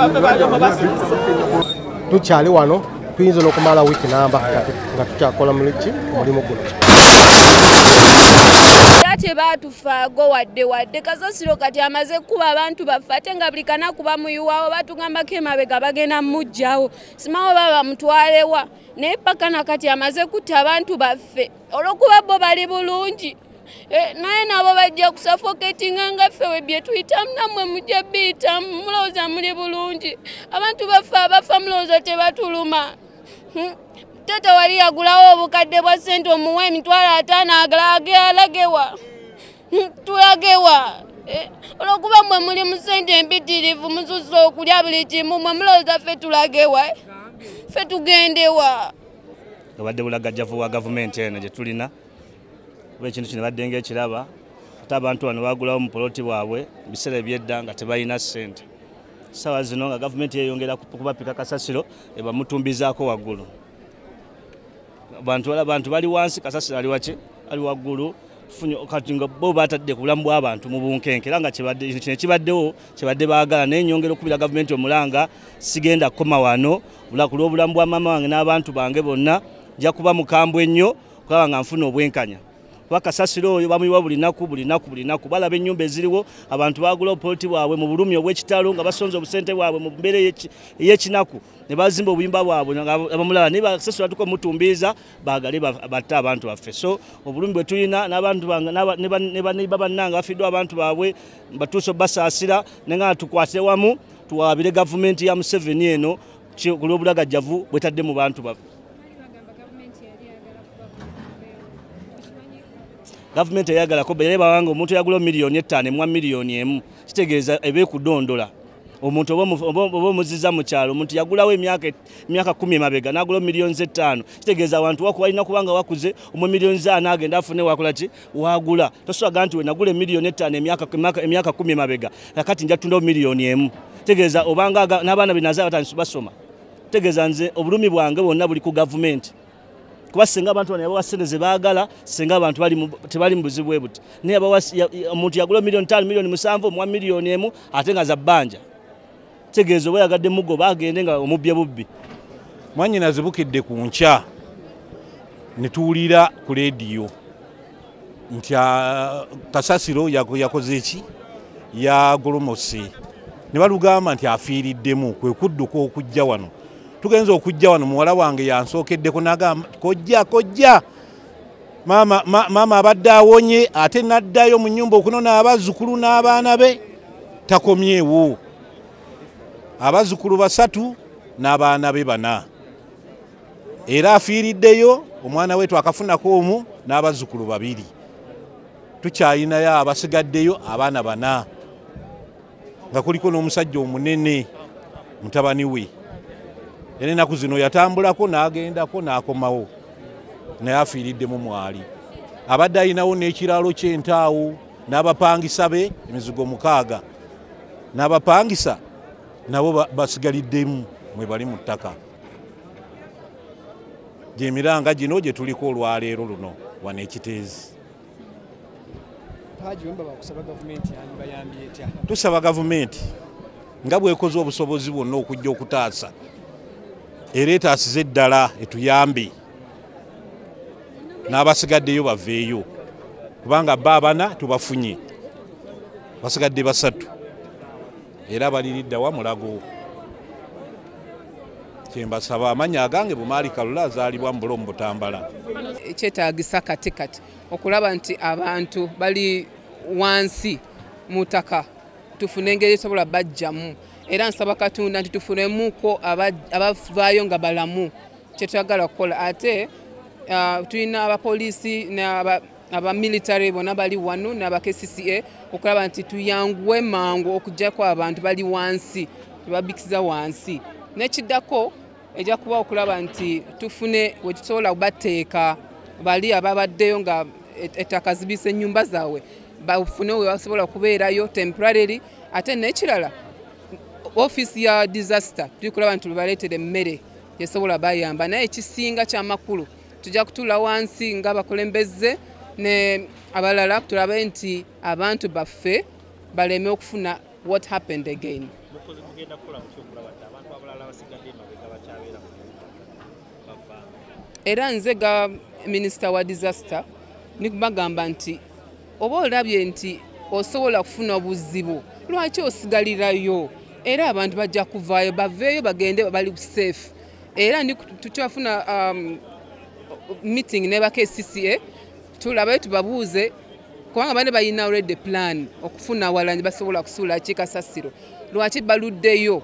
baffe balyomo basirise. Tukyali wano tuyinza n'okumala wiiki namba nga tukyakola mulimu guno. Ate batufaago wadde kasasiro kati amaze kuba abantu baffe ate nga buli kanakuba muyuwawo batugambako emabega bagenda mujjawo simawo baba mutwalewa naye paka nakati amaze kutta abantu baffe olwokuba bo bali bulungi naye nabo bajja kusafoketinga nga ffe bye tuyitamu nammwe mujja biyitamu mulowooza muli bulungi abantu baffe abafa mulowooza tebatuluma. Tata wali yagulawo obukadde bwa ssente omuwa $5,000 alagewa tulagewa olwokuba mmwe muli mu ssente empitirivu mususse okulya buli kimu mmwe mulowooza ffe tulagewa ffe tugendewa. Obadde bulagajjavu wa gavumenti eno gye tulina kuba ekintu kino badde ng'ekiraba ate abantu bano bagulawo mu poloti bwabwe ebiseera eby'edda nga tebalina ssente. Ssaawa zino nga gavumenti yeyongera kubapika kasasiro ebamutumbizaako waggulu. Abantu bali wansi kasasiro ali waki ali waggulu kati nga bo batadde ku bulamu bw'abantu mu bunkenke era nga kino kibaddewo kibadde baagala naye nyongera okubira gavumenti omulanga sigenda kukoma wano ku lw'obulamu bwa maama wange n'abantu bange bonna nja kuba mukambwe ennyo kulaba nga nfuna obwenkanya. Kasasiro oyo bamuyiwa buli naku balaba ennyumba eziriwo abantu bagula poloti bwabwe mu bulumi obw'ekitalo nga basonza obusente bwabwe mu mbeera ey'ekinaku ne bazimba obuyimba bwabwe abamulala naye Kasasiro atuko mutumbiiza baagale batte abantu baffe. So obulumi bwe tulina n'abantu ne bannanga bafiddwa abantu baabwe batuuse basaasira ne nga tukwate wamu tuwabire gavumenti ya Museveni eno ku lw'obulagajjavu bwetadde mu bantu baffe. Gavumenti eyagalako bere bawanga omuntu yagula $5,000,000 mwa $1,000,000 kitegeeza ebekudondola omuntu oba omuziza mu kyalo omuntu yagulawo emyaka 10 mabega n'agula $5,000,000 kitegeeza abantu wako balina kubanga wakuze $1,400,000 agenda afune wakola ki wagula tosobola nti we nagula $1,000,000 emyaka 10 mabega nakati nja tunda $1,000,000 kitegeeza obanga n'abaana binaza batandise basoma kitegeeza nze obulumi bwange bwonna buli ku gavumenti kuba senga abantu bano yabawa ssente ze baagala senga abantu tebali mu buzibu bwe buti naye omuntu yagula $5,000,000 $7,000,000 mu $1,000,000 ate nga za bbanja kitegeeza oba yagadde muggo bagende nga omubbye bubbi. Mwannyina zibukidde ku nkya ne tuwulira ku leediyo nti Kasasiro yakoze eki yagolomose ne balugamba nti afiiriddemu kwe kudduka okujja wano. Tugenza okujja wano muwala wange yansookeddeko n'agamba kojja maama abadde awonye ate n'addayo mu nnyumba okunona abazzukulu n'abaana be takomyewo abazzukulu 3 n'abaana be 4 era afiiriddeyo omwana we twakafunako omu n'abazzukulu 2 tukyayinayo abasigaddeyo abaana 4 nga kuliko n'omusajja omunene mutabani we. Ennaku zino yatambulako n'agendako n'akomawo naye afiiriddemu mwali abadde ayinawo n'ekiraalo ky'entaawo n'abapangisa be emizigo 6 n'abapangisa nabo basigaliddemu mwe bali mu ttaka. Gyemiranga gino gye tuliko olwaleero luno wano Ekiteezi. Tusaba gavumenti nga bwekoze obusobozi bwonna okujja okutaasa era etaasize eddala etuyambe n'abasigaddeyo baveeyo kubanga bba 4 tubafunye basigadde 3 era baliridda wa Mulago. Kyembasaba amanya agange Bumaali Kalula azaalibwa mu Bulomu Butambala. Kyetaagisa kati okulaba nti abantu bali wansi mu ttaka tufune engeri esobola bajjamu era nsaba Katonda nti tufunemuko abavaayo nga balamu kyetwagala okukola ate tulina abapoliisi abamilitary bonna bali wano n'aba-KCCA okulaba nti tuyanguwe mangu okuggyako abantu bali wansi tubabikiza wansi n'ekiddako ejja kuba okulaba nti tufune we tusobola bateeka bali ababaddeyo nga ettaka zibisa ennyumba zaabwe bafune we basobola okubeerayo temporarily ate n'ekirala office ya disaster tulikulaba nti baleetere emmere yesobola bayamba naye ekisinga ky'amakulu tujja kutula wansi ng'abakulembeze ne abalala tulabe nti abantu baffe baleme okufuna what happened again. era nze ga minisita wa disaster nikubagamba nti oba olabye nti osobola kufuna obuzibu lwaki osigalirayo era abantu bajja kuvaayo baveeyo bagende bali safe era tukyafuna meeting ne KCCA tulabayo tubabuuze kubanga bane bayina already plan okufuna awalanyi basobola kusuula kikasasiro lwaki baluddeyo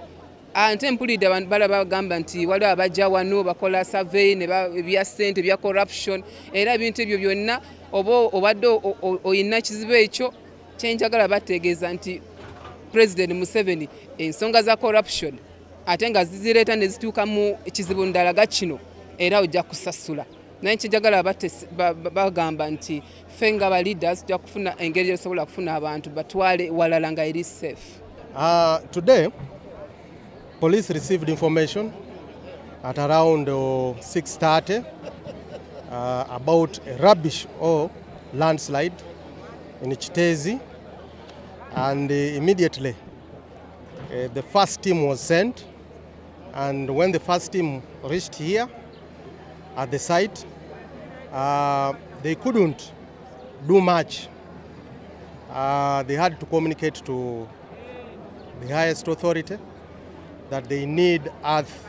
ante mpulidde abantu balaba bagamba nti waliwo abajja wano bakola survey ne bya ssente bya corruption era ebintu ebyo byonna obadde oyina kizibu ekyo kyenjagala bategeeza nti President Museveni ensonga za corruption ate nga zizireeta ne zituuka mu kizibu ndala kino era ojja kusasula naye kijagala bagamba nti ffe nga ba leaders tujja kufuna engeri esobola kufuna abantu batwale walala nga eri safe. Today police received information at around 6:30 about a rubbish or landslide in Chitezi, and immediately the first team was sent, and when the first team reached here at the site, they couldn't do much. They had to communicate to the highest authority that they need earth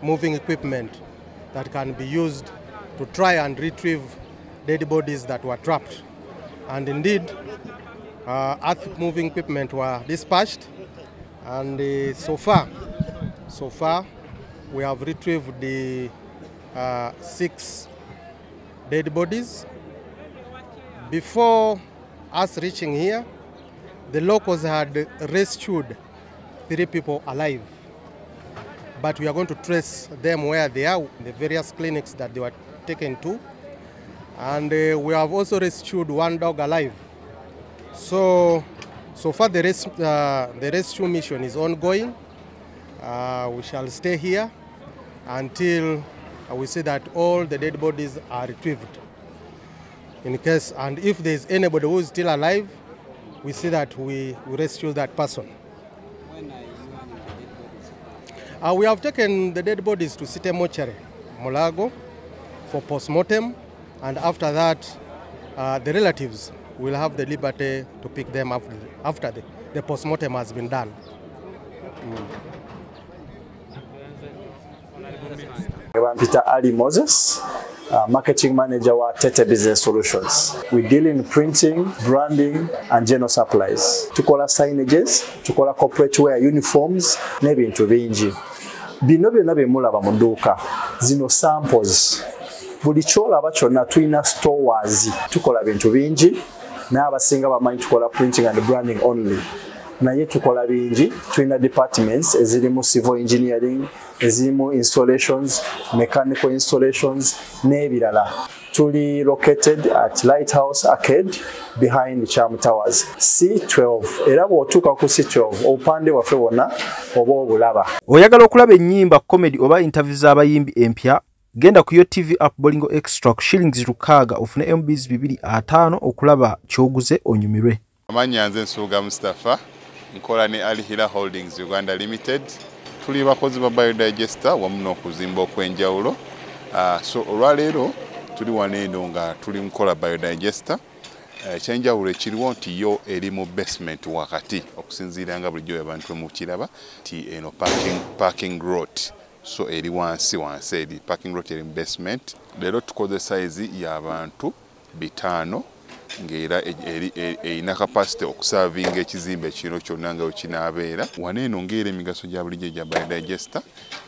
moving equipment that can be used to try and retrieve dead bodies that were trapped. And indeed, earth moving equipment were dispatched, and so far we have retrieved the 6 dead bodies. Before us reaching here, the locals had rescued 3 people alive, but we are going to trace them where they are, the various clinics that they were taken to, and we have also rescued 1 dog alive. So far the rescue mission is ongoing. We shall stay here until we see that all the dead bodies are retrieved. In case, and if there is anybody who is still alive, we see that we rescue that person. When are you having the dead bodies? We have taken the dead bodies to City Mortuary, Mulago, for post-mortem, and after that, the relatives will have the liberty to pick them up after the post-mortem has been done. Peter Ali Moses, marketing manager wa Tete Business Solutions. We deal in printing, branding, and general supplies. Tukola signages, tukola corporate wear uniforms, n'ebintu bingi. Bino byonna bye mulaba mu dduuka. Zino samples. Buli kyolaba kyonna tulina stores. Tukola bintu bingi. N'abasinga bamanyi tukola printing and branding only. Naye tukola bingi, tulina departments ezirimu civil engineering, ezirimu installations, mechanical installations, n'ebirala. Tuli located at Lighthouse Arcade behind Charm Towers, C12. Era bw'otuuka ku C12 obupande waffe wonna oba obulaba. Oyagala okulaba ennyimba, comedy oba interview z'abayimbi empya, genda ku yo TV app Bolingo Extra shillings 6 ofune MBs 250 okulaba kyoguze onyumirwe. Amanya nze Nsuuga Mustafa, nkola ne Ali Hila Holdings Uganda Limited. Tuli bakozi ba biodigester wamu n'okuzimba okwenjawulo. So olwaleero tuli waneeno nga tuli nkola biodigester. Ekyenjawulo ekiriwo nti yo eri mu basement wakati okusinziira nga bulijjo abantu mu kiraba ti eno parking lot. So eri wansi eri parking lot eri mu basement. Leero tukoze size y'abantu 5 ng'era erina capacity okusavinga ekizimbe kino kyonna nga wekinaabeera. Waneeno ng'era emigaso gya bulijjo gya biodigester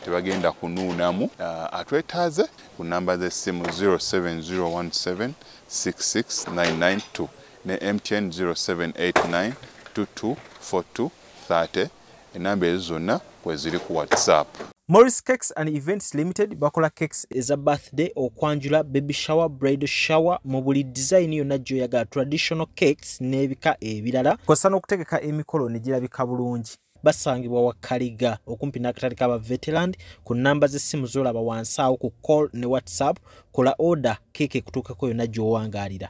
tebagenda kunuunamu. Atwetaaze ku namba z'essimu 07017669992 ne MTN 0789224230. Enamba ezo zonna kweziri ku WhatsApp. Morris Cakes and Events Limited bakola cakes eza birthday, okwanjula, baby shower, bridal shower, mu buli design yonna gy'oyagala, traditional cakes n'ebika ebirala. Kosa n'okutegeka emikolo ne girabika bulungi. Basangibwa wa Kaliga okumpi n'akatale k'aba veteran ku namba z'essimu z'olaba wansi awo ku call ne WhatsApp. Kola order cake kutuukako yonna gy'owangaalira.